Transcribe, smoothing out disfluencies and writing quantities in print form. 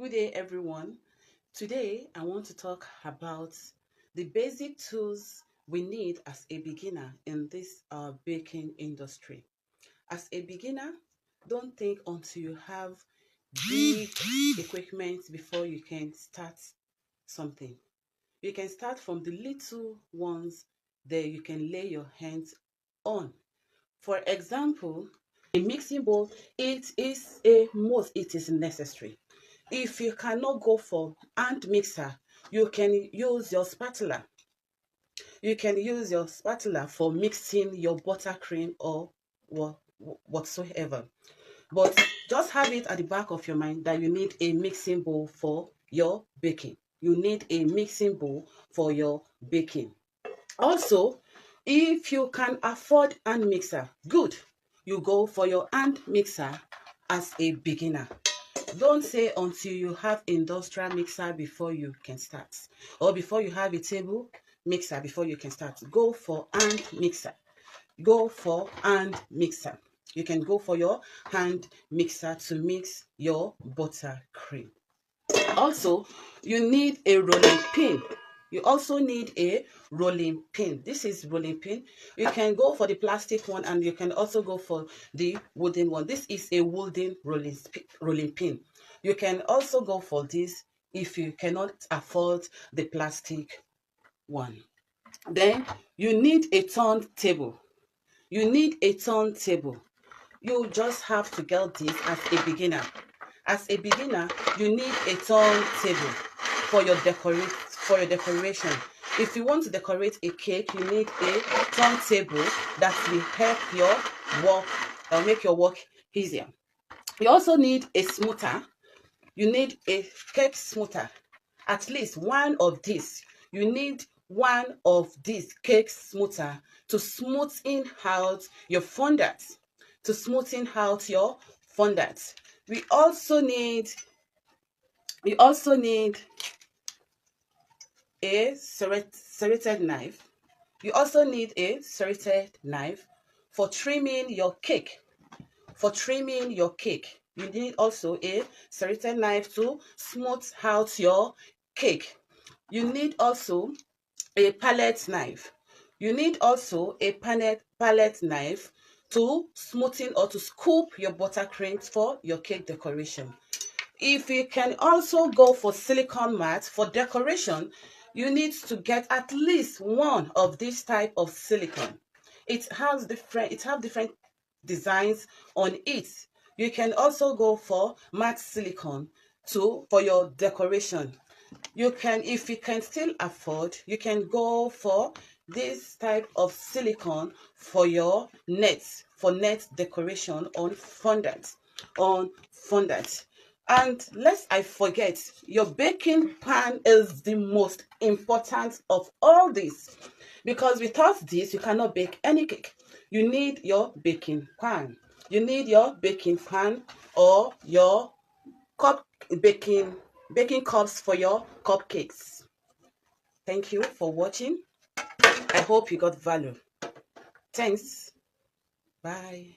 Good day, everyone. Today, I want to talk about the basic tools we need as a beginner in this baking industry. As a beginner, don't think until you have big equipment before you can start something. You can start from the little ones that you can lay your hands on. For example, a mixing bowl, it is a must, it is necessary. If you cannot go for hand mixer, you can use your spatula. You can use your spatula for mixing your buttercream or whatsoever. But just have it at the back of your mind that you need a mixing bowl for your baking. You need a mixing bowl for your baking. Also, if you can afford hand mixer, good. You go for your hand mixer as a beginner. Don't say until you have industrial mixer before you can start, or before you have a table mixer before you can start. Go for hand mixer. Go for hand mixer. You can go for your hand mixer to mix your buttercream. Also, you need a rolling pin. You also need a rolling pin. This is rolling pin. You can go for the plastic one and you can also go for the wooden one. This is a wooden rolling pin. You can also go for this if you cannot afford the plastic one. Then you need a turntable. You need a turntable. You just have to get this as a beginner. As a beginner, you need a turntable for your decoration. If you want to decorate a cake, you need a turntable that will help your work or make your work easier. You also need a smoother. You need a cake smoother. At least one of these. You need one of these cake smoother to smoothing out your fondant. To smoothing out your fondant. We also need a serrated knife. You also need a serrated knife for trimming your cake. For trimming your cake, you need also a serrated knife to smooth out your cake. You need also a palette knife. You need also a palette knife to smoothen or to scoop your buttercream for your cake decoration. If you can also go for silicone mat for decoration, you need to get at least one of this type of silicone. It have different designs on it. You can also go for matte silicone for your decoration. You can, if you can still afford, you can go for this type of silicone for your nets, for net decoration on fondant. And lest I forget, your baking pan is the most important of all this, because without this, you cannot bake any cake. You need your baking pan. You need your baking pan or your baking cups for your cupcakes. Thank you for watching. I hope you got value. Thanks. Bye.